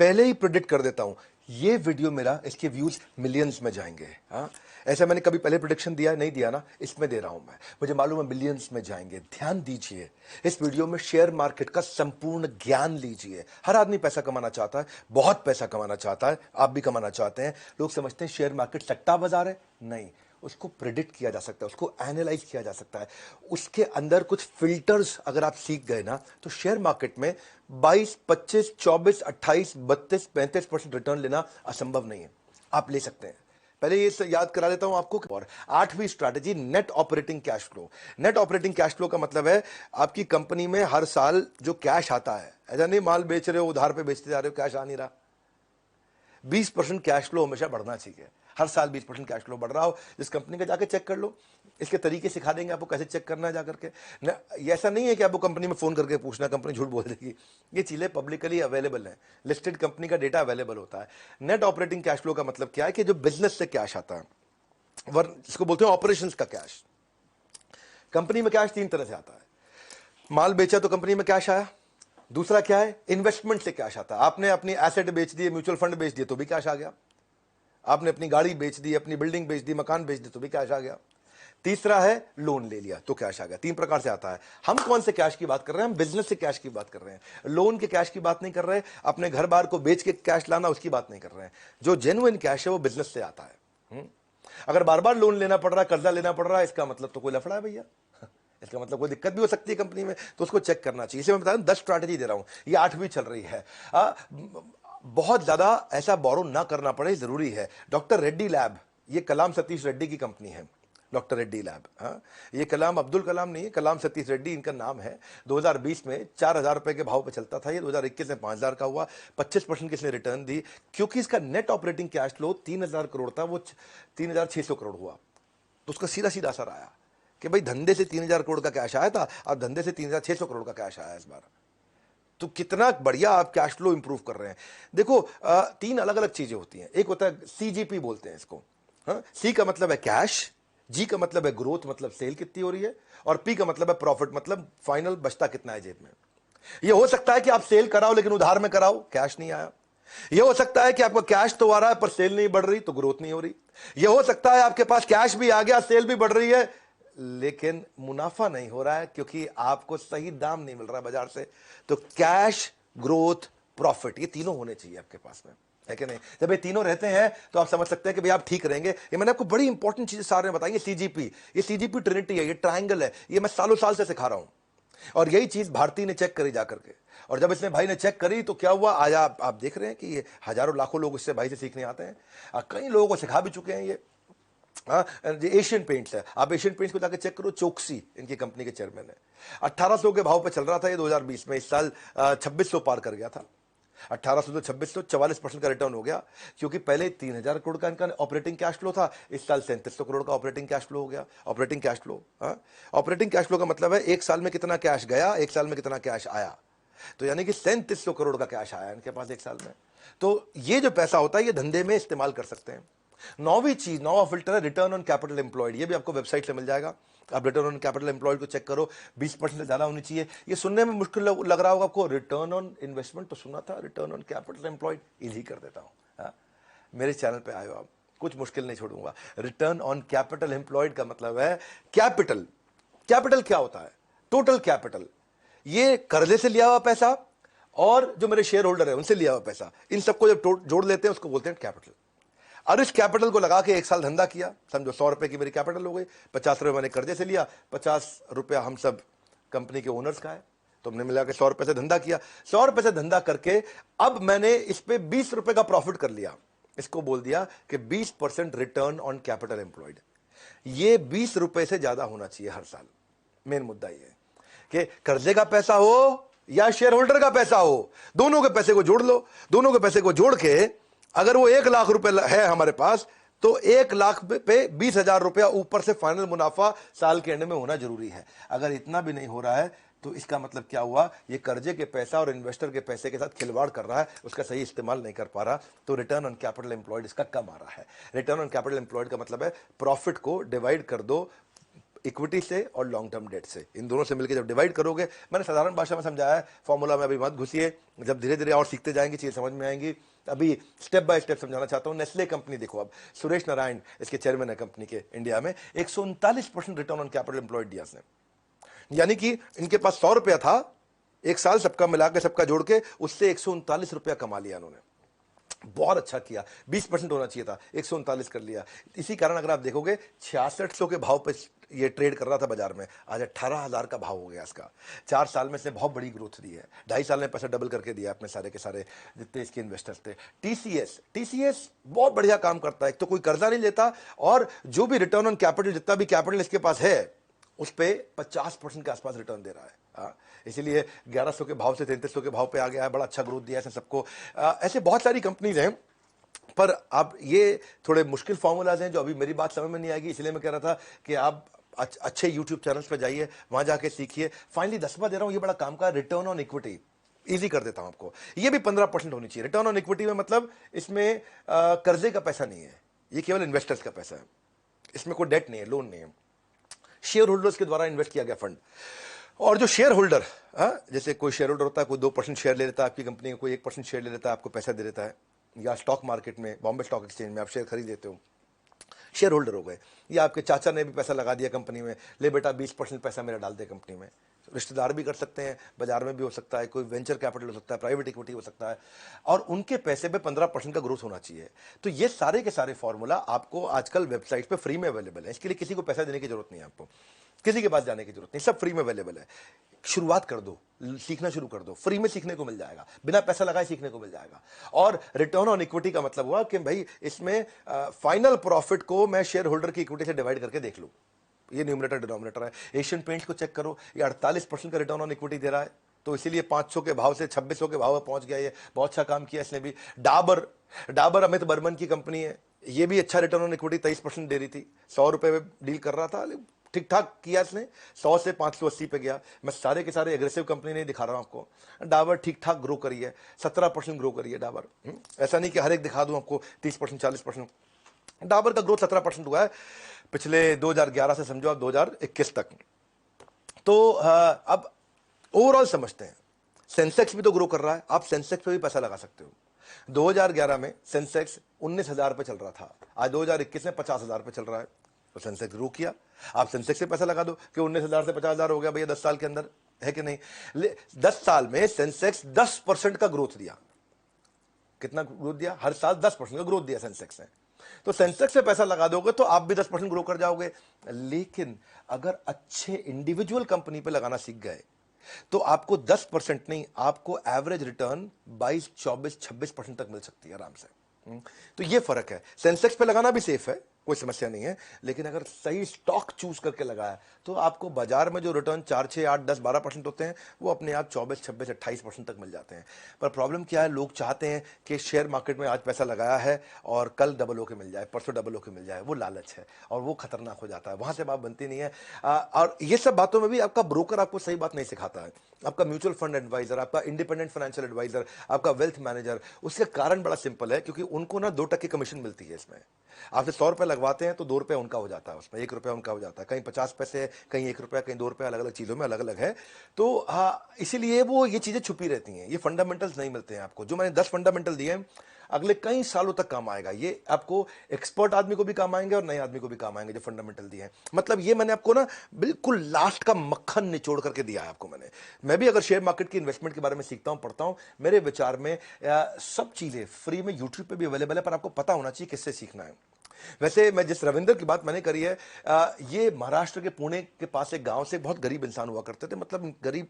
पहले ही प्रेडिक्ट कर देता हूं ये वीडियो मेरा, इसके व्यूज मिलियंस में जाएंगे। हाँ, ऐसा मैंने कभी पहले प्रेडिक्शन दिया नहीं दिया ना, इसमें दे रहा हूं मैं, मुझे मालूम है मिलियंस में जाएंगे। ध्यान दीजिए, इस वीडियो में शेयर मार्केट का संपूर्ण ज्ञान लीजिए। हर आदमी पैसा कमाना चाहता है, बहुत पैसा कमाना चाहता है, आप भी कमाना चाहते हैं। लोग समझते हैं शेयर मार्केट सट्टा बाजार है, नहीं, उसको प्रेडिक्ट किया जा सकता है, उसको एनालाइज किया जा सकता है। उसके अंदर कुछ फिल्टर्स अगर आप सीख गए ना, तो शेयर मार्केट में 22, 25, 24, 28, 32, 35% रिटर्न लेना असंभव नहीं है, आप ले सकते हैं। पहले ये याद करा देता हूं आपको। और 8वीं strategy, net operating cash flow. Net operating cash flow का मतलब है आपकी कंपनी में हर साल जो कैश आता है, ऐसा नहीं माल बेच रहे हो उधार पे बेचते जा रहे हो, कैश आ नहीं रहा। 20% कैश फ्लो हमेशा बढ़ना चाहिए, हर साल 20% कैश फ्लो बढ़ रहा हो। जिस कंपनी का जाके चेक कर लो, इसके तरीके सिखा देंगे आपको कैसे चेक करना है जाकर के। ये ऐसा नहीं है कि आपको कंपनी में फोन करके पूछना, कंपनी झूठ बोल देगी। ये चीजें पब्लिकली अवेलेबल है, लिस्टेड कंपनी का डेटा अवेलेबल होता है। नेट ऑपरेटिंग कैश फ्लो का मतलब क्या है कि जो बिजनेस से कैश आता है, जिसको बोलते हैं ऑपरेशंस का कैश। कंपनी में कैश 3 तरह से आता है। माल बेचा तो कंपनी में कैश आया। दूसरा क्या है, इन्वेस्टमेंट से कैश आता है। आपने अपनी एसेट बेच दिए, म्यूचुअल फंड बेच दिए तो भी कैश आ गया। आपने अपनी गाड़ी बेच दी, अपनी बिल्डिंग बेच दी, मकान बेच दी तो भी कैश आ गया। तीसरा है लोन ले लिया तो कैश आ गया। 3 प्रकार से आता है। हम कौन से कैश की बात कर रहे हैं? हम बिजनेस से कैश की बात कर रहे हैं, लोन के कैश की बात नहीं कर रहे, अपने घर बार को बेच के कैश लाना उसकी बात नहीं कर रहे हैं। जो जेन्युइन कैश है वो बिजनेस से आता है। अगर बार बार लोन लेना पड़ रहा है, कर्जा लेना पड़ रहा है, इसका मतलब तो कोई लफड़ा है भैया, इसका मतलब कोई दिक्कत भी हो सकती है कंपनी में, तो उसको चेक करना चाहिए। इसे मैं बता रहा हूं 10 स्ट्रैटेजी दे रहा हूं, ये 8वीं चल रही है। बहुत ज्यादा ऐसा बोरो ना करना पड़े, जरूरी है। डॉक्टर रेड्डी लैब, ये कलाम सतीश रेड्डी की कंपनी है, डॉक्टर रेड्डी लैब। हाँ, ये कलाम अब्दुल कलाम नहीं है, कलाम सतीश रेड्डी इनका नाम है। 2020 में 4000 रुपए के भाव पे चलता था ये, 2021 में 5000 का हुआ। 25% की इसने रिटर्न दी, क्योंकि इसका net operating cash flow 3000 crore था, वो 3600 करोड़ हुआ। तो उसका सीधा सीधा असर आया कि भाई धंधे से 3000 करोड़ का कैश आया था, अब धंधे से 3600 करोड़ का कैश आया इस बार। तो कितना बढ़िया आप कैश फ्लो इंप्रूव कर रहे हैं। देखो 3 अलग अलग चीजें होती हैं। एक होता है सीजीपी बोलते हैं इसको। सी का मतलब है कैश, जी का मतलब है ग्रोथ, मतलब सेल कितनी हो रही है, और पी का मतलब है प्रॉफिट, मतलब फाइनल बचता कितना है जेब में। यह हो सकता है कि आप सेल कराओ लेकिन उधार में कराओ, कैश नहीं आया। यह हो सकता है कि आपका कैश तो आ रहा है पर सेल नहीं बढ़ रही तो ग्रोथ नहीं हो रही। यह हो सकता है आपके पास कैश भी आ गया, सेल भी बढ़ रही है, लेकिन मुनाफा नहीं हो रहा है क्योंकि आपको सही दाम नहीं मिल रहा है बाजार से। तो कैश, ग्रोथ, प्रॉफिट, ये तीनों होने चाहिए आपके पास में, है कि नहीं? जब ये तीनों रहते हैं तो आप समझ सकते हैं कि भाई आप ठीक रहेंगे। ये मैंने आपको बड़ी इंपॉर्टेंट चीजें सारे बताई। सीजीपी, ये सीजीपी ट्रिनिटी है, ये ट्रायंगल है, ये मैं सालों साल से सिखा रहा हूं। और यही चीज भारती ने चेक करी जाकर के, और जब इसने भाई ने चेक करी तो क्या हुआ, आज आप देख रहे हैं कि ये हजारों लाखों लोग इससे भाई से सीखने आते हैं। कई लोगों को सिखा भी चुके हैं ये। एशियन पेंट्स है, आप एशियन पेंट्स को जाकर चेक करो, चोकसी इनकी कंपनी के चेयरमैन है। 1800 के भाव पे चल रहा था ये 2020 में, इस साल 2600 पार कर गया था। 1800 से 2600, 44% का रिटर्न हो गया, क्योंकि पहले 3000 करोड़ का इनका ऑपरेटिंग कैश फ्लो था, इस साल 3700 करोड़ का ऑपरेटिंग कैश फ्लो हो गया। Operating cash flow, operating cash flow का मतलब है एक साल में कितना कैश गया, एक साल में कितना कैश आया। तो यानी कि 3700 करोड़ का कैश आया इनके पास एक साल में। तो ये जो पैसा होता है ये धंधे में इस्तेमाल कर सकते हैं। 9वीं चीज, 9वां फिल्टर है रिटर्न ऑन कैपिटल एम्प्लॉयड। ये भी आपको वेबसाइट से मिल जाएगा, आप रिटर्न ऑन कैपिटल एम्प्लॉयड को चेक करो, 20% से ज्यादा होनी चाहिए। ये सुनने में मुश्किल लग रहा होगा आपको, रिटर्न ऑन इन्वेस्टमेंट तो सुना था, return on capital employed easy कर देता हूं। मेरे चैनल पे आए हो आप, कुछ मुश्किल नहीं छोड़ूंगा। रिटर्न ऑन कैपिटल एम्प्लॉयड का मतलब है कैपिटल। कैपिटल क्या होता है? टोटल कैपिटल, ये कर्जे से लिया हुआ पैसा और जो मेरे शेयर होल्डर है उनसे लिया हुआ पैसा, इन सबको जब जोड़ लेते हैं उसको बोलते हैं कैपिटल। और इस कैपिटल को लगा के एक साल धंधा किया, समझो 100 रुपए की मेरी कैपिटल हो गई, 50 रुपए मैंने कर्जे से लिया, 50 रुपया हम सब कंपनी के ओनर्स का है, तो हमने मिला के 100 रुपए से धंधा किया। 100 रुपए से धंधा करके अब मैंने इस पे 20 रुपए का प्रॉफिट कर लिया। इसको बोल दिया कि 20% रिटर्न ऑन कैपिटल एम्प्लॉयड। ये 20 रुपए से ज्यादा होना चाहिए हर साल। मेन मुद्दा ये है कि कर्जे का पैसा हो या शेयर होल्डर का पैसा हो, दोनों के पैसे को जोड़ लो। दोनों के पैसे को जोड़ के अगर वो 1 लाख रुपए है हमारे पास, तो 1 लाख पे 20,000 रुपया ऊपर से फाइनल मुनाफा साल के एंड में होना जरूरी है। अगर इतना भी नहीं हो रहा है तो इसका मतलब क्या हुआ, ये कर्जे के पैसा और इन्वेस्टर के पैसे के साथ खिलवाड़ कर रहा है, उसका सही इस्तेमाल नहीं कर पा रहा। तो रिटर्न ऑन कैपिटल एम्प्लॉयड इसका कम आ रहा है। रिटर्न ऑन कैपिटल एम्प्लॉयड का मतलब है प्रॉफिट को डिवाइड कर दो इक्विटी से और लॉन्ग टर्म डेट से, इन दोनों से मिलकर जब डिवाइड करोगे, मैंने साधारण भाषा में समझाया है, फॉर्मूला में अभी मत घुसिए, जब धीरे धीरे और सीखते जाएंगे चीज़ समझ में आएंगी। अभी स्टेप बाय स्टेप समझाना चाहता हूं। नेस्ले कंपनी देखो, अब सुरेश नारायण इसके चेयरमैन है कंपनी के, इंडिया में 139% रिटर्न ऑन कैपिटल एम्प्लॉयड दिया इसने, यानी कि इनके पास 100 रुपया था, एक साल सबका मिला के सबका जोड़ के उससे 139 रुपया कमा लिया उन्होंने। बहुत अच्छा किया, 20% होना चाहिए था, 139 कर लिया। इसी कारण अगर आप देखोगे 6600 के भाव पे ये ट्रेड कर रहा था बाजार में, आज 18,000 का भाव हो गया इसका। 4 साल में इसने बहुत बड़ी ग्रोथ दी है, 2.5 साल में पैसा डबल करके दिया अपने सारे के सारे जितने इसके इन्वेस्टर्स थे। टीसीएस बहुत बढ़िया काम करता है, एक तो कोई कर्जा नहीं लेता, और जो भी रिटर्न ऑन कैपिटल, जितना भी कैपिटल इसके पास है उस पे 50% के आसपास रिटर्न दे रहा है। इसीलिए 1100 के भाव से 3300 के भाव पे आ गया है, बड़ा अच्छा ग्रोथ दिया है सबको। ऐसे बहुत सारी कंपनीज हैं, पर अब ये थोड़े मुश्किल फॉर्मूलाज हैं जो अभी मेरी बात समझ में नहीं आएगी, इसलिए मैं कह रहा था कि आप अच्छे यूट्यूब चैनल्स पे जाइए, वहां जाके सीखिए। फाइनली 10वां दे रहा हूं, ये बड़ा काम का रिटर्न ऑन इक्विटी, इजी कर देता हूं आपको। ये भी 15% होनी चाहिए। रिटर्न ऑन इक्विटी में मतलब इसमें कर्जे का पैसा नहीं है, ये केवल इन्वेस्टर्स का पैसा है, इसमें कोई डेट नहीं है, लोन नहीं है, शेयर होल्डर्स के द्वारा इन्वेस्ट किया गया फंड। और जो शेयर होल्डर, जैसे कोई शेयर होल्डर होता है, कोई 2% शेयर ले लेता है आपकी कंपनी का, कोई 1% शेयर ले लेता है, आपको पैसा दे देता है, या स्टॉक मार्केट में, बॉम्बे स्टॉक एक्सचेंज में आप शेयर खरीद लेते हो, शेयर होल्डर हो गए। या आपके चाचा ने भी पैसा लगा दिया कंपनी में, ले बेटा 20% पैसा मेरा डाल दे कंपनी में। रिश्तेदार भी कर सकते हैं, बाजार में भी हो सकता है, कोई वेंचर कैपिटल हो सकता है, प्राइवेट इक्विटी हो सकता है, और उनके पैसे पे 15% का ग्रोथ होना चाहिए। तो ये सारे के सारे फॉर्मूला आपको आजकल वेबसाइट पे फ्री में अवेलेबल है, इसके लिए किसी को पैसा देने की जरूरत नहीं है, आपको किसी के पास जाने की जरूरत नहीं, सब फ्री में अवेलेबल है। शुरुआत कर दो, सीखना शुरू कर दो, फ्री में सीखने को मिल जाएगा, बिना पैसा लगाए सीखने को मिल जाएगा। और रिटर्न ऑन इक्विटी का मतलब हुआ कि भाई इसमें फाइनल प्रॉफिट को मैं शेयर होल्डर की इक्विटी से डिवाइड करके देख लूं, ये न्यूमरेटर डिनोमिनेटर है। एशियन पेंट्स को चेक करो, ये 48% का रिटर्न ऑन इक्विटी दे रहा है, तो इसीलिए 500 के भाव से 2600 के भाव में पहुंच गया, ये बहुत अच्छा काम किया इसने भी। डाबर अमित बर्मन की कंपनी है, ये भी अच्छा रिटर्न ऑन इक्विटी 23% दे रही थी, 100 रुपए में डील कर रहा था, ठीक ठाक किया इसने, 100 से 580 पे गया। मैं सारे के सारे एग्रेसिव कंपनी नहीं दिखा रहा हूं आपको, डाबर ठीक ठाक ग्रो करी है, 17% ग्रो करी है डाबर। ऐसा नहीं कि हर एक दिखा दूं आपको 30% 40%, डाबर का ग्रोथ 17% हुआ है पिछले 2011 से समझो आप 2021 तक। तो अब ओवरऑल समझते हैं, सेंसेक्स भी तो ग्रो कर रहा है, आप सेंसेक्स पे भी पैसा लगा सकते हो। 2011 में सेंसेक्स 19,000 पे चल रहा था, आज 2021 में 50,000 पे चल रहा है, तो सेंसेक्स ग्रो किया। आप सेंसेक्स से पैसा लगा दो कि 19,000 से 50,000 हो गया भैया 10 साल के अंदर, है कि नहीं। 10 साल में सेंसेक्स 10% का ग्रोथ दिया। कितना ग्रोथ दिया? हर साल 10% का ग्रोथ दिया सेंसेक्स ने। तो सेंसेक्स से पैसा लगा दोगे तो आप भी 10% ग्रो कर जाओगे। लेकिन अगर अच्छे इंडिविजुअल कंपनी पे लगाना सीख गए तो आपको 10% नहीं, आपको एवरेज रिटर्न 22, 24, 26% तक मिल सकती है आराम से। तो ये फर्क है। सेंसेक्स पे लगाना भी सेफ है, कोई समस्या नहीं है, लेकिन अगर सही स्टॉक चूज करके लगाया तो आपको बाजार में जो रिटर्न 4, 6, 8, 10, 12% होते हैं वो अपने आप 24, 26, 28% तक मिल जाते हैं। पर प्रॉब्लम क्या है, लोग चाहते हैं कि शेयर मार्केट में आज पैसा लगाया है और कल डबल होके मिल जाए, परसों डबल होके मिल जाए, वो लालच है और वो खतरनाक हो जाता है, वहां से बात बनती नहीं है। और ये सब बातों में भी आपका ब्रोकर आपको सही बात नहीं सिखाता है, आपका म्यूचुअल फंड एडवाइजर, आपका इंडिपेंडेंट फाइनेंशियल एडवाइजर, आपका वेल्थ मैनेजर। उसका कारण बड़ा सिंपल है, क्योंकि उनको ना 2% कमीशन मिलती है इसमें। आपसे 100 रुपए लगवाते हैं तो 2 रुपए उनका हो जाता है, उसमें 1 रुपया उनका हो जाता है, कहीं 50 पैसे, कहीं 1 रुपया, कहीं 2 रुपया, अलग अलग चीजों में अलग अलग है। तो इसीलिए वो ये चीजें छुपी रहती हैं, ये फंडामेंटल्स नहीं मिलते हैं आपको। जो मैंने 10 फंडामेंटल दिए हैं अगले कई सालों तक काम आएगा, ये आपको एक्सपर्ट आदमी को भी काम आएंगे और नए आदमी को भी काम आएंगे जो फंडामेंटल दिए हैं। मतलब ये मैंने आपको ना बिल्कुल लास्ट का मक्खन निचोड़ करके दिया है आपको मैंने। मैं भी अगर शेयर मार्केट की इन्वेस्टमेंट के बारे में सीखता हूं, पढ़ता हूं, मेरे विचार में सब चीजें फ्री में यूट्यूब पे भी अवेलेबल है, पर आपको पता होना चाहिए किससे सीखना है। वैसे मैं जिस रविंदर की बात मैंने करी है, ये महाराष्ट्र के पुणे के पास एक गांव से बहुत गरीब इंसान हुआ करते थे। मतलब गरीब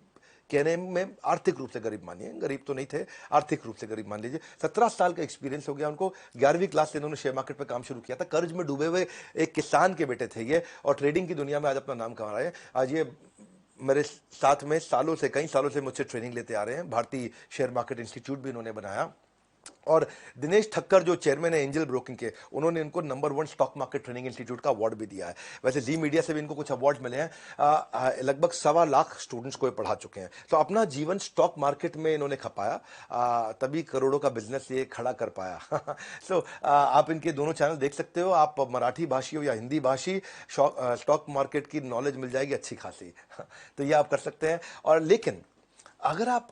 कहने में आर्थिक रूप से गरीब मानिए, गरीब तो नहीं थे, आर्थिक रूप से गरीब मान लीजिए। 17 साल का एक्सपीरियंस हो गया उनको। 11वीं क्लास से इन्होंने शेयर मार्केट पे काम शुरू किया था। कर्ज में डूबे हुए एक किसान के बेटे थे ये, और ट्रेडिंग की दुनिया में आज अपना नाम कमा रहे हैं। आज ये मेरे साथ में सालों से, कई सालों से मुझसे ट्रेनिंग लेते आ रहे हैं। भारतीय शेयर मार्केट इंस्टीट्यूट भी इन्होंने बनाया। और दिनेश ठक्कर जो चेयरमैन है एंजल ब्रोकिंग के, उन्होंने इनको number 1 stock market training institute का अवार्ड भी दिया है। वैसे जी मीडिया से भी इनको कुछ अवार्ड मिले हैं। लगभग 1.25 लाख स्टूडेंट्स को ये पढ़ा चुके हैं। तो अपना जीवन स्टॉक मार्केट में इन्होंने खपाया, तभी करोड़ों का बिजनेस ये खड़ा कर पाया। सो आप इनके दोनों चैनल देख सकते हो। आप मराठी भाषी हो या हिंदी भाषी, स्टॉक मार्केट की नॉलेज मिल जाएगी अच्छी खासी। तो ये आप कर सकते हैं। और लेकिन अगर आप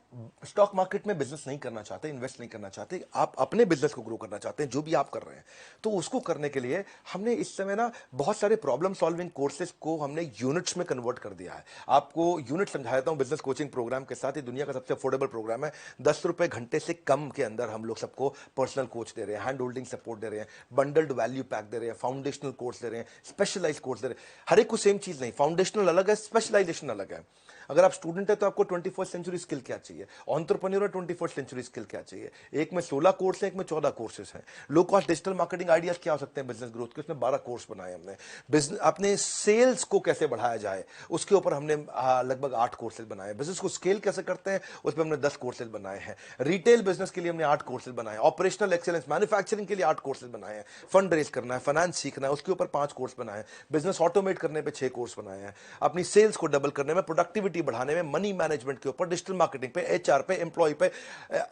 स्टॉक मार्केट में बिजनेस नहीं करना चाहते, इन्वेस्ट नहीं करना चाहते, आप अपने बिजनेस को ग्रो करना चाहते हैं, जो भी आप कर रहे हैं, तो उसको करने के लिए हमने इस समय ना बहुत सारे प्रॉब्लम सॉल्विंग कोर्सेज को हमने यूनिट्स में कन्वर्ट कर दिया है। आपको यूनिट समझा देता हूं बिजनेस कोचिंग प्रोग्राम के साथ। ये दुनिया का सबसे अफोर्डेबल प्रोग्राम है। 10 रुपए घंटे से कम के अंदर हम लोग सबको पर्सनल कोच दे रहे हैं, हैंड होल्डिंग सपोर्ट दे रहे हैं, बंडल्ड वैल्यू पैक दे रहे हैं, फाउंडेशनल कोर्स दे रहे हैं, स्पेशलाइज कोर्स दे रहे हैं। हर एक को सेम चीज नहीं, फाउंडेशनल अलग है, स्पेशलाइजेशन अलग है। अगर आप स्टूडेंट है तो आपको 21st सेंचुरी स्किल क्या चाहिए, एंटरप्रेन्योर 21st सेंचुरी स्किल क्या चाहिए। एक में 16 कोर्स है, एक में 14 कोर्सेज हैं। Low cost digital marketing ideas क्या हो सकते हैं बिजनेस ग्रोथ के, उसमें 12 कोर्स बनाए हमने। बिजनेस अपने सेल्स को कैसे बढ़ाया जाए उसके ऊपर हमने लगभग 8 कोर्सेज बनाए। बिजनेस को स्केल कैसे करते हैं उसमें हमने 10 कोर्सेज बनाए हैं। रिटेल बिजनेस के लिए हमने 8 कोर्सेज बनाए। ऑपरेशनल एक्सीलेंस मैन्युफैक्चरिंग के लिए 8 कोर्सेज बनाए हैं। फंड रेज करना है, फाइनेंस सीखना है, उसके ऊपर 5 कोर्स बनाए। बिजनेस ऑटोमेट करने पे 6 कोर्स बनाए हैं। अपनी सेल्स को डबल करने में, प्रोडक्टिविटी बढ़ाने में, मनी मैनेजमेंट के ऊपर, डिजिटल मार्केटिंग पे, एचआर पे, एम्प्लॉय पे,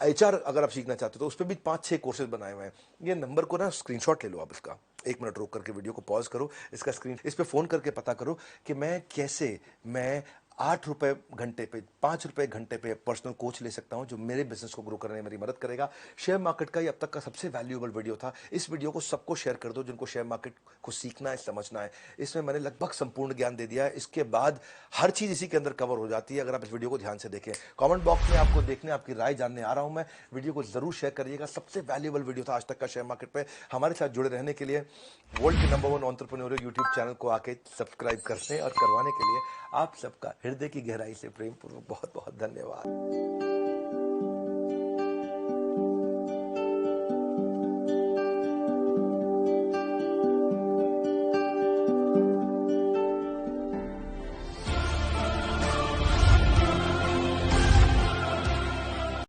एचआर अगर आप सीखना चाहते हो तो उस पर भी 5-6 कोर्सेज बनाए हुए हैं। ये नंबर को ना स्क्रीनशॉट ले लो आप इसका, 1 मिनट रोक करके वीडियो को पॉज करो, इसका स्क्रीन, इस पे फोन करके पता करो कि मैं 8 रुपए घंटे पे, 5 रुपए घंटे पे पर्सनल कोच ले सकता हूं जो मेरे बिजनेस को ग्रो करने में मेरी मदद करेगा। शेयर मार्केट का ये अब तक का सबसे वैल्यूएबल वीडियो था। इस वीडियो को सबको शेयर कर दो जिनको शेयर मार्केट को सीखना है, समझना है। इसमें मैंने लगभग संपूर्ण ज्ञान दे दिया है। इसके बाद हर चीज इसी के अंदर कवर हो जाती है अगर आप इस वीडियो को ध्यान से देखें। कमेंट बॉक्स में आपको देखने, आपकी राय जानने आ रहा हूं मैं। वीडियो को जरूर शेयर करिएगा। सबसे वैल्यूएबल वीडियो था आज तक का शेयर मार्केट पे। हमारे साथ जुड़े रहने के लिए वर्ल्ड के नंबर 1 एंटरप्रेन्योर यूट्यूब चैनल को आके सब्सक्राइब करने और करवाने के लिए आप सबका हृदय की गहराई से प्रेम पूर्वक बहुत बहुत धन्यवाद।